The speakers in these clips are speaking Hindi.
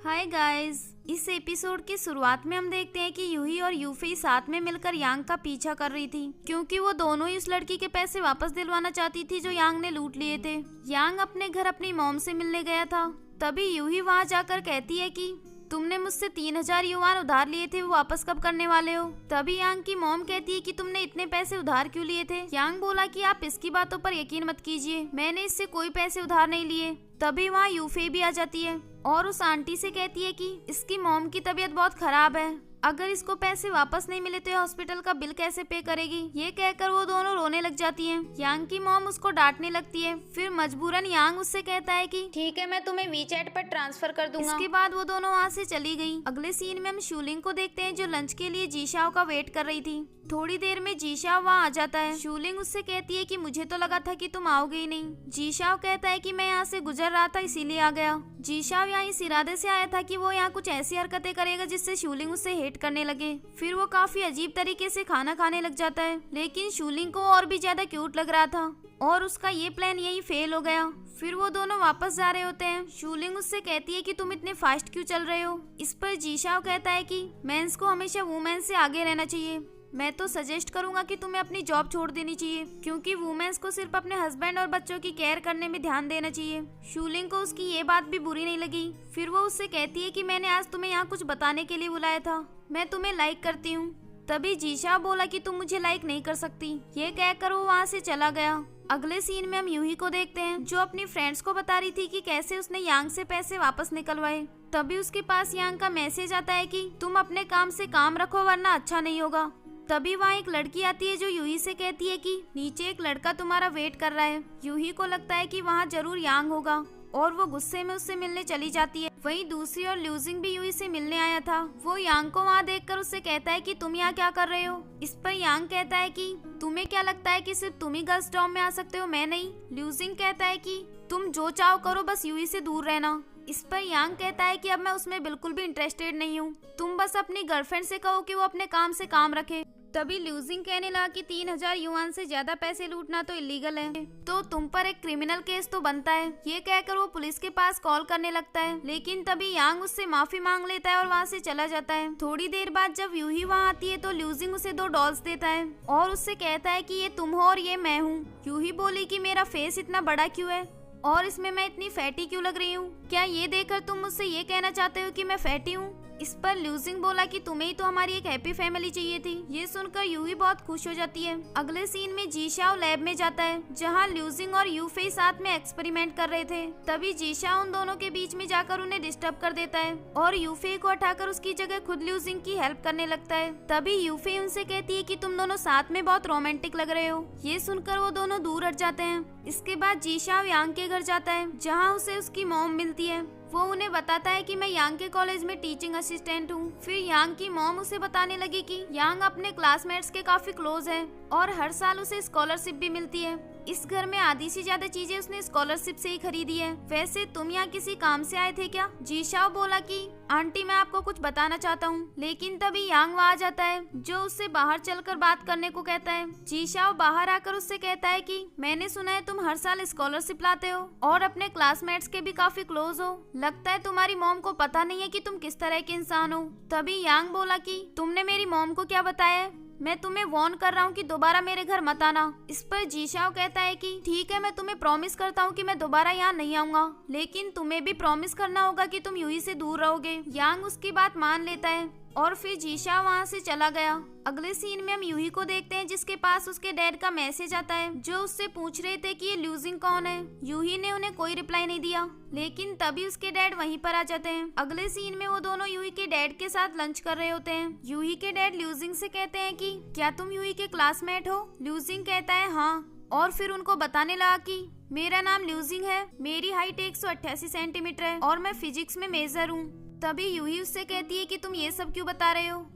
Hi guys. इस एपिसोड की शुरुआत में हम देखते हैं कि यूही और यूफी साथ में मिलकर यांग का पीछा कर रही थी, क्योंकि वो दोनों ही उस लड़की के पैसे वापस दिलवाना चाहती थी जो यांग ने लूट लिए थे। यांग अपने घर अपनी मॉम से मिलने गया था, तभी यूही वहाँ जाकर कहती है कि तुमने मुझसे 3000 युआन उधार लिए थे, वो वापस कब करने वाले हो। तभी यांग की मॉम कहती है कि तुमने इतने पैसे उधार क्यों लिए थे। यांग बोला कि आप इसकी बातों पर यकीन मत कीजिए, मैंने इससे कोई पैसे उधार नहीं लिए। तभी वहाँ यूफे भी आ जाती है और उस आंटी से कहती है कि इसकी मॉम की तबीयत बहुत खराब है, अगर इसको पैसे वापस नहीं मिले तो ये हॉस्पिटल का बिल कैसे पे करेगी। ये कहकर वो दोनों रोने लग जाती हैं। यांग की मॉम उसको डांटने लगती है, फिर मजबूरन यांग उससे कहता है कि ठीक है, मैं तुम्हें वीचैट पर ट्रांसफर कर दूंगा। इसके बाद वो दोनों वहाँ से चली गई। अगले सीन में हम शूलिंग को देखते हैं जो लंच के लिए जीशाओ का वेट कर रही थी। थोड़ी देर में जीशाओ वहाँ आ जाता है। शूलिंग उससे कहती है कि मुझे तो लगा था कि तुम आओगे ही नहीं। जीशाओ कहता है कि मैं यहाँ से गुजर रहा था इसीलिए आ गया। जीशाओ यहाँ इस इरादे से आया था कि वो यहाँ कुछ ऐसी हरकतें करेगा जिससे शूलिंग उससे हेट करने लगे। फिर वो काफी अजीब तरीके से खाना खाने लग जाता है, लेकिन शूलिंग को और भी ज्यादा क्यूट लग रहा था और उसका ये प्लान यही फेल हो गया। फिर वो दोनों वापस जा रहे होते हैं। शूलिंग उससे कहती है कि तुम इतने फास्ट क्यों चल रहे हो। इस पर जीशाओ कहता है कि मेंस को हमेशा वुमेन से आगे रहना चाहिए। मैं तो सजेस्ट करूंगा कि तुम्हें अपनी जॉब छोड़ देनी चाहिए, क्योंकि वुमेन्स को सिर्फ अपने हस्बैंड और बच्चों की केयर करने में ध्यान देना चाहिए। शूलिंग को उसकी ये बात भी बुरी नहीं लगी। फिर वो उससे कहती है कि मैंने आज तुम्हें यहाँ कुछ बताने के लिए बुलाया था, मैं तुम्हें लाइक करती हूँ। तभी जीशा बोला कि तुम मुझे लाइक नहीं कर सकती। ये कहकर वो वहाँ से चला गया। अगले सीन में हम यूही को देखते हैं जो अपनी फ्रेंड्स को बता रही थी कि कैसे उसने यांग से पैसे वापस निकलवाए। तभी उसके पास यांग का मैसेज आता है कि तुम अपने काम से काम रखो वरना अच्छा नहीं होगा। तभी वहाँ एक लड़की आती है जो यूही से कहती है कि नीचे एक लड़का तुम्हारा वेट कर रहा है। यूही को लगता है कि वहाँ जरूर यांग होगा और वो गुस्से में उससे मिलने चली जाती है। वहीं दूसरी ओर ल्यूजिंग भी यूही से मिलने आया था। वो यांग को वहाँ देखकर उससे कहता है कि तुम यहाँ क्या कर रहे हो। इस पर यांग कहता है कि तुम्हें क्या लगता है कि सिर्फ तुम ही गर्ल्स डॉम में आ सकते हो, मैं नहीं। ल्यूजिंग कहता है कि तुम जो चाहो करो, बस यूही से दूर रहना। इस पर यांग कहता है कि अब मैं उसमें बिल्कुल भी इंटरेस्टेड नहीं हूँ, तुम बस अपनी गर्लफ्रेंड से कहो कि वो अपने काम से काम रखे। तभी ल्यूजिंग कहने लगा कि 3000 युआन से ज्यादा पैसे लूटना तो इलीगल है, तो तुम पर एक क्रिमिनल केस तो बनता है। ये कहकर वो पुलिस के पास कॉल करने लगता है, लेकिन तभी यांग उससे माफी मांग लेता है और वहाँ से चला जाता है। थोड़ी देर बाद जब यूही वहाँ आती है तो ल्यूजिंग उसे 2 डॉल्स देता है और उससे कहता है कि ये तुम हो और ये मैं हूँ। यूही बोली कि मेरा फेस इतना बड़ा क्यों है और इसमें मैं इतनी फैटी क्यों लग रही हूँ, क्या ये देखकर तुम मुझसे ये कहना चाहते हो कि मैं फैटी हूँ। इस पर ल्यूजिंग बोला कि तुम्हें ही तो हमारी एक हैप्पी फैमिली चाहिए थी। ये सुनकर यूही बहुत खुश हो जाती है। अगले सीन में जीशाओ लैब में जाता है जहाँ ल्यूजिंग और यूफे साथ में एक्सपेरिमेंट कर रहे थे। तभी जीशाओ उन दोनों के बीच में जाकर उन्हें डिस्टर्ब कर देता है और यूफे को हटाकर उसकी जगह खुद ल्यूजिंग की हेल्प करने लगता है। तभी यूफे उनसे कहती है कि तुम दोनों साथ में बहुत रोमांटिक लग रहे हो। ये सुनकर वो दोनों दूर हट जाते हैं। इसके बाद जीशाओ यांग के घर जाता है जहाँ उसे उसकी मॉम मिलती है। वो उन्हें बताता है कि मैं यांग के कॉलेज में टीचिंग असिस्टेंट हूँ। फिर यांग की मॉम उसे बताने लगी कि यांग अपने क्लासमेट्स के काफी क्लोज है और हर साल उसे स्कॉलरशिप भी मिलती है। इस घर में आधी से ज्यादा चीजें उसने स्कॉलरशिप से ही खरीदी है। वैसे तुम यहाँ किसी काम से आए थे क्या। जीशाओ बोला कि आंटी मैं आपको कुछ बताना चाहता हूँ, लेकिन तभी यांग वहाँ आ जाता है जो उससे बाहर चलकर बात करने को कहता है। जीशाओ बाहर आकर उससे कहता है कि मैंने सुना है तुम हर साल स्कॉलरशिप लाते हो और अपने क्लासमेट्स के भी काफी क्लोज हो, लगता है तुम्हारी मॉम को पता नहीं है कि तुम किस तरह के इंसान हो। तभी यांग बोला कि तुमने मेरी मॉम को क्या बताया है, मैं तुम्हें वार्न कर रहा हूँ कि दोबारा मेरे घर मत आना। इस पर जीशाओ कहता है कि ठीक है, मैं तुम्हें प्रॉमिस करता हूँ कि मैं दोबारा यहाँ नहीं आऊंगा, लेकिन तुम्हें भी प्रॉमिस करना होगा कि तुम यूही से दूर रहोगे। यांग उसकी बात मान लेता है और फिर जीशा वहाँ से चला गया। अगले सीन में हम यूही को देखते हैं जिसके पास उसके डैड का मैसेज आता है जो उससे पूछ रहे थे कि ये ल्यूजिंग कौन है। यूही ने उन्हें कोई रिप्लाई नहीं दिया, लेकिन तभी उसके डैड वहीं पर आ जाते हैं। अगले सीन में वो दोनों यूही के डैड के साथ लंच कर रहे होते हैं। यूही के डैड ल्यूजिंग से कहते हैं कि क्या तुम यूही के क्लासमेट हो। ल्यूजिंग कहता है हाँ, और फिर उनको बताने लगा कि मेरा नाम ल्यूजिंग है, मेरी हाइट 188 सेंटीमीटर है और मैं फिजिक्स में मेजर हूँ। तभी यूही उससे कहती है कि तुम ये सब क्यों बता रहे हो।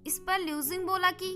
इस पर ल्यूजिंग बोला कि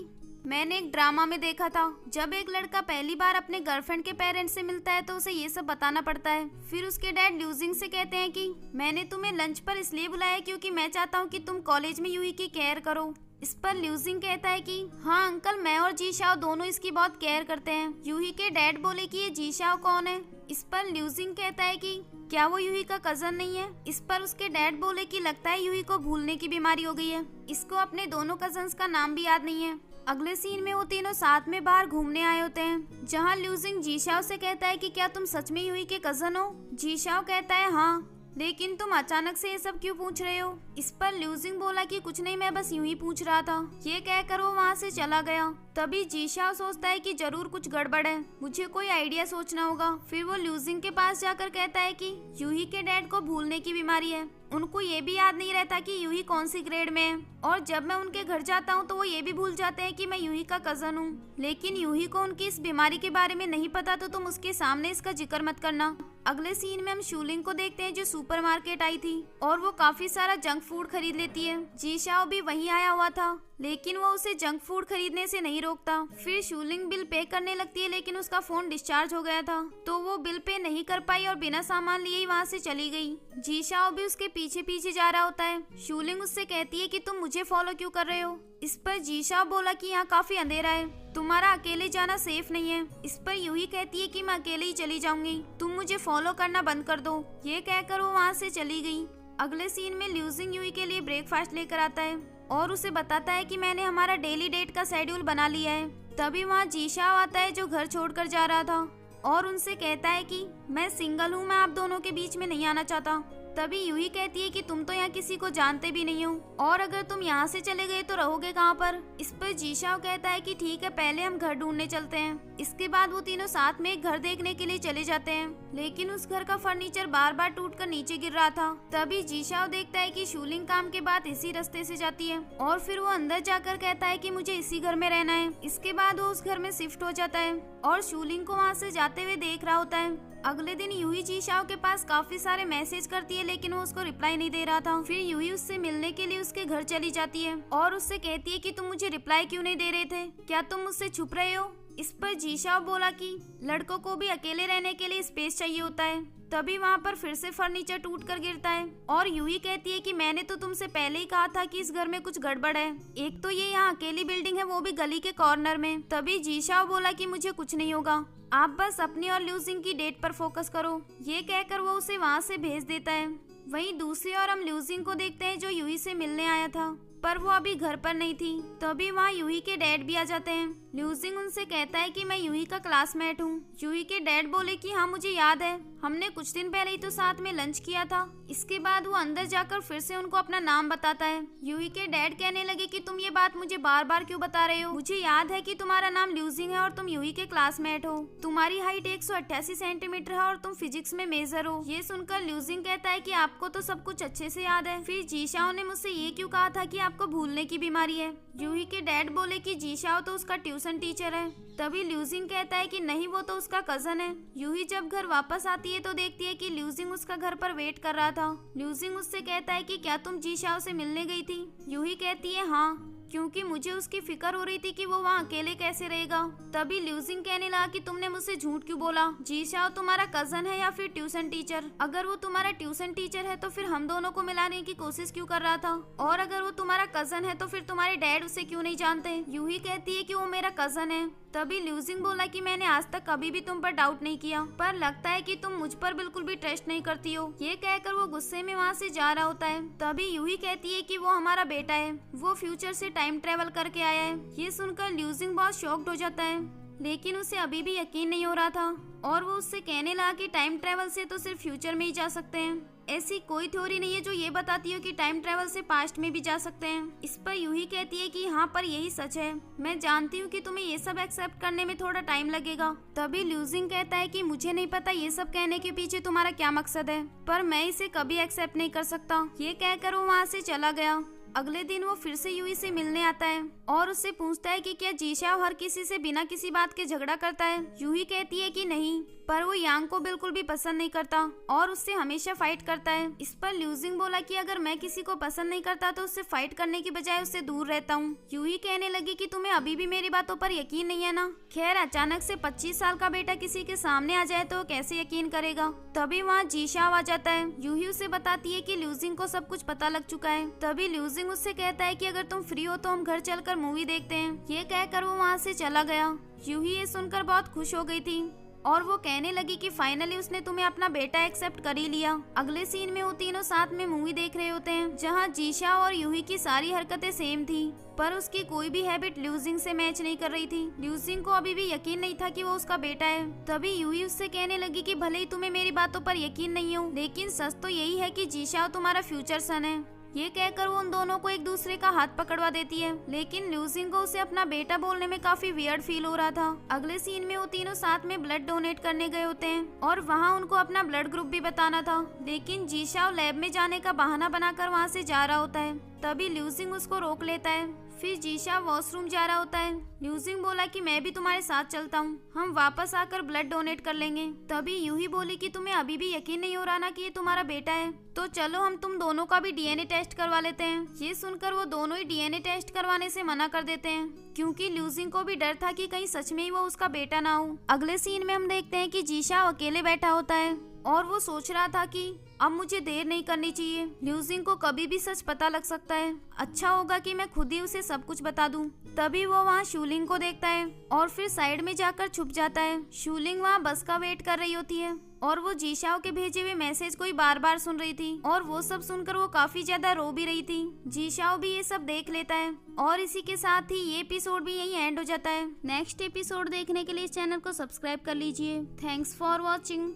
मैंने एक ड्रामा में देखा था, जब एक लड़का पहली बार अपने गर्लफ्रेंड के पेरेंट्स से मिलता है तो उसे ये सब बताना पड़ता है। फिर उसके डैड ल्यूजिंग से कहते हैं कि मैंने तुम्हें लंच पर इसलिए बुलाया क्योंकि मैं चाहता हूँ कि तुम कॉलेज में यूही की केयर करो। इस पर ल्यूजिंग कहता है कि हाँ अंकल, मैं और जी शाओ दोनों इसकी बहुत केयर करते हैं। यूही के डैड बोले कि ये जी शाओ कौन है। इस पर ल्यूजिंग कहता है कि क्या वो यूही का कजन नहीं है। इस पर उसके डैड बोले कि लगता है यूही को भूलने की बीमारी हो गई है, इसको अपने दोनों कजन्स का नाम भी याद नहीं है। अगले सीन में वो तीनों साथ में बाहर घूमने आए होते हैं, जहाँ ल्यूजिंग जी शाओ से कहता है कि क्या तुम सच में यूही के कजन हो। जी शाओ कहता है हाँ, लेकिन तुम अचानक से ये सब क्यों पूछ रहे हो। इस पर ल्यूजिंग बोला कि कुछ नहीं, मैं बस यूं ही पूछ रहा था। ये कहकर वो वहाँ से चला गया। तभी जी शाओ सोचता है कि जरूर कुछ गड़बड़ है, मुझे कोई आइडिया सोचना होगा। फिर वो ल्यूजिंग के पास जाकर कहता है कि यूही के डैड को भूलने की बीमारी है, उनको ये भी याद नहीं रहता कि यूही कौन सी ग्रेड में है, और जब मैं उनके घर जाता हूँ तो वो ये भी भूल जाते हैं कि मैं यूही का कजन हूँ। लेकिन यूही को उनकी इस बीमारी के बारे में नहीं पता, तो तुम उसके सामने इसका जिक्र मत करना। अगले सीन में हम शूलिंग को देखते हैं, जो सुपरमार्केट आई थी और वो काफी सारा जंक फूड खरीद लेती है। जी शाओ भी वहीं आया हुआ था, लेकिन वो उसे जंक फूड खरीदने से नहीं रोकता। फिर शूलिंग बिल पे करने लगती है, लेकिन उसका फोन डिस्चार्ज हो गया था, तो वो बिल पे नहीं कर पाई और बिना सामान लिए ही वहाँ से चली गई। जी शाओ भी उसके पीछे पीछे जा रहा होता है। शूलिंग उससे कहती है कि तुम मुझे फॉलो क्यों कर रहे हो। इस पर जी शाओ बोला कि यहाँ काफी अंधेरा है, तुम्हारा अकेले जाना सेफ नहीं है। इस पर यूही कहती है कि मैं अकेले ही चली जाऊंगी, तुम मुझे फॉलो करना बंद कर दो। ये कहकर वो वहाँ से चली गई। अगले सीन में ल्यूजिंग यूही के लिए ब्रेकफास्ट लेकर आता है और उसे बताता है कि मैंने हमारा डेली डेट का शेड्यूल बना लिया है। तभी वहाँ जी शाओ आता है, जो घर छोड़कर जा रहा था, और उनसे कहता है कि मैं सिंगल हूँ, मैं आप दोनों के बीच में नहीं आना चाहता। तभी यूही कहती है कि तुम तो यहाँ किसी को जानते भी नहीं हो, और अगर तुम यहाँ से चले गए तो रहोगे कहाँ पर। इस पर जी शाओ कहता है कि ठीक है, पहले हम घर ढूंढने चलते हैं। इसके बाद वो तीनों साथ में एक घर देखने के लिए चले जाते हैं, लेकिन उस घर का फर्नीचर बार बार टूटकर नीचे गिर रहा था। तभी जी शाओ देखता है कि शूलिंग काम के बाद इसी रास्ते से जाती है, और फिर वो अंदर जाकर कहता है कि मुझे इसी घर में रहना है। इसके बाद वो उस घर में शिफ्ट हो जाता है और शूलिंग को वहाँ से जाते हुए देख रहा होता है। अगले दिन यूही जी शाओ के पास काफी सारे मैसेज करती है, लेकिन वो उसको रिप्लाई नहीं दे रहा था। फिर यूही उससे मिलने के लिए उसके घर चली जाती है और उससे कहती है कि तुम मुझे रिप्लाई क्यों नहीं दे रहे थे, क्या तुम मुझसे छुप रहे हो। इस पर जी शाओ बोला कि लड़कों को भी अकेले रहने के लिए स्पेस चाहिए होता है। तभी वहाँ पर फिर से फर्नीचर टूट कर गिरता है और यूही कहती है कि मैंने तो तुमसे पहले ही कहा था कि इस घर में कुछ गड़बड़ है, एक तो ये यहाँ अकेली बिल्डिंग है, वो भी गली के कॉर्नर में। तभी जी शाओ बोला कि मुझे कुछ नहीं होगा, आप बस अपनी और ल्यूजिंग की डेट पर फोकस करो। ये कहकर वो उसे वहाँ से भेज देता है। वहीं दूसरी ओर हम ल्यूजिंग को देखते हैं, जो यूही से मिलने आया था, पर वो अभी घर पर नहीं थी। तभी वहाँ यूही के डैड भी आ जाते हैं। ल्यूजिंग उनसे कहता है कि मैं यूही का क्लासमेट हूँ। यूही के डैड बोले कि हाँ मुझे याद है, हमने कुछ दिन पहले ही तो साथ में लंच किया था। इसके बाद वो अंदर जाकर फिर से उनको अपना नाम बताता है। यूही के डैड कहने लगे कि तुम ये बात मुझे बार बार क्यों बता रहे हो, मुझे याद है कि तुम्हारा नाम ल्यूजिंग है और तुम यूही के क्लासमेट हो, तुम्हारी हाइट 188 सेंटीमीटर है और तुम फिजिक्स में मेजर हो। ये सुनकर ल्यूजिंग कहता है कि आपको तो सब कुछ अच्छे से याद है, फिर जी शाओ ने मुझसे ये क्यों कहा था कि आपको भूलने की बीमारी है। यूही के डैड बोले कि जी शाओ तो उसका ट्यूशन टीचर है। तभी ल्यूजिंग कहता है कि नहीं, वो तो उसका कजन है। यूही जब घर वापस आती है तो देखती है कि ल्यूजिंग उसका घर पर वेट कर रहा था। ल्यूजिंग उससे कहता है कि क्या तुम जी शाओ से मिलने गई थी। यूही कहती है हाँ, क्योंकि मुझे उसकी फिक्र हो रही थी कि वो वहाँ अकेले कैसे रहेगा। तभी ल्यूजिंग कहने लगा कि तुमने मुझसे झूठ क्यों बोला, जी शाओ तुम्हारा कजन है या फिर ट्यूशन टीचर। अगर वो तुम्हारा ट्यूशन टीचर है तो फिर हम दोनों को मिलाने की कोशिश क्यों कर रहा था, और अगर वो तुम्हारा कजन है तो फिर तुम्हारे डैड उसे क्यों नहीं जानते। यूही कहती है कि वो मेरा कजन है। तभी ल्यूजिंग बोला कि मैंने आज तक कभी भी तुम पर डाउट नहीं किया, पर लगता है कि तुम मुझ पर बिल्कुल भी ट्रस्ट नहीं करती हो। ये कहकर वो गुस्से में वहाँ से जा रहा होता है। तभी यूही कहती है कि वो हमारा बेटा है, वो फ्यूचर से टाइम ट्रेवल करके आया है। ये सुनकर ल्यूजिंग बहुत शॉक्ड हो जाता है, लेकिन उसे अभी भी यकीन नहीं हो रहा था, और वो उससे कहने लगा कि टाइम ट्रेवल से तो सिर्फ फ्यूचर में ही जा सकते हैं, ऐसी कोई थ्योरी नहीं है जो ये बताती हो कि टाइम ट्रेवल से पास्ट में भी जा सकते हैं। इस पर यूही कहती है कि हाँ, पर यही सच है, मैं जानती हूँ कि तुम्हें ये सब एक्सेप्ट करने में थोड़ा टाइम लगेगा। तभी ल्यूजिंग कहता है कि मुझे नहीं पता ये सब कहने के पीछे तुम्हारा क्या मकसद है, पर मैं इसे कभी एक्सेप्ट नहीं कर सकता। ये कहकर वो वहाँ से चला गया। अगले दिन वो फिर से यूही से मिलने आता है और उससे पूछता है कि क्या जी शाओ हर किसी से बिना किसी बात के झगड़ा करता है। यूही कहती है कि नहीं, पर वो यांग को बिल्कुल भी पसंद नहीं करता और उससे हमेशा फाइट करता है। इस पर ल्यूजिंग बोला कि अगर मैं किसी को पसंद नहीं करता तो उससे फाइट करने की बजाय उससे दूर रहता हूँ। यूही कहने लगी कि तुम्हें अभी भी मेरी बातों पर यकीन नहीं है ना। खैर अचानक से 25 साल का बेटा किसी के सामने आ जाए तो कैसे यकीन करेगा। तभी वहाँ जीशाओ आ जाता है। यूही उसे बताती है कि ल्यूजिंग को सब कुछ पता लग चुका है। तभी ल्यूजिंग उससे कहता है कि अगर तुम फ्री हो तो हम घर चलकर मूवी देखते हैं। ये कहकर वो वहाँ से चला गया। यूही ये सुनकर बहुत खुश हो गई थी और वो कहने लगी कि फाइनली उसने तुम्हें अपना बेटा एक्सेप्ट कर ही लिया। अगले सीन में वो तीनों साथ में मूवी देख रहे होते हैं जहाँ जीशाओ और यूही की सारी हरकतें सेम थी पर उसकी कोई भी हैबिट ल्यूजिंग से मैच नहीं कर रही थी। ल्यूजिंग को अभी भी यकीन नहीं था कि वो उसका बेटा है। तभी यूही उससे कहने लगी कि भले ही तुम्हें मेरी बातों पर यकीन नहीं हो लेकिन सच तो यही है कि जीशाओ तुम्हारा फ्यूचर सन है। ये कहकर वो उन दोनों को एक दूसरे का हाथ पकड़वा देती है लेकिन ल्यूजिंग को उसे अपना बेटा बोलने में काफी वियर्ड फील हो रहा था। अगले सीन में वो तीनों साथ में ब्लड डोनेट करने गए होते हैं और वहाँ उनको अपना ब्लड ग्रुप भी बताना था लेकिन जीशाओ लैब में जाने का बहाना बनाकर वहाँ से जा रहा होता है। तभी ल्यूजिंग उसको रोक लेता है। फिर जीशाओ वॉशरूम जा रहा होता है। ल्यूजिंग बोला कि मैं भी तुम्हारे साथ चलता हूँ, हम वापस आकर ब्लड डोनेट कर लेंगे। तभी यूही बोली कि तुम्हें अभी भी यकीन नहीं हो रहा ना कि ये तुम्हारा बेटा है, तो चलो हम तुम दोनों का भी डीएनए टेस्ट करवा लेते हैं। ये सुनकर वो दोनों ही डीएनए टेस्ट करवाने से मना कर देते हैं क्योंकि ल्यूजिंग को भी डर था कि कहीं सच में ही वो उसका बेटा ना हो। अगले सीन में हम देखते हैं कि जीशाओ अकेले बैठा होता है और वो सोच रहा था कि अब मुझे देर नहीं करनी चाहिए, ल्यूजिंग को कभी भी सच पता लग सकता है, अच्छा होगा कि मैं खुद ही उसे सब कुछ बता दूं। तभी वो वहाँ शूलिंग को देखता है और फिर साइड में जाकर छुप जाता है। शूलिंग वहाँ बस का वेट कर रही होती है और वो जीशाओ के भेजे हुए मैसेज को ही बार बार सुन रही थी और वो सब सुनकर वो काफी ज्यादा रो भी रही थी। जीशाओ भी ये सब देख लेता है और इसी के साथ ही ये एपिसोड भी यहीं एंड हो जाता है। नेक्स्ट एपिसोड देखने के लिए इस चैनल को सब्सक्राइब कर लीजिए। Thanks for watching.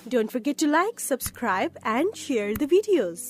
Don't forget to like, subscribe and share the videos.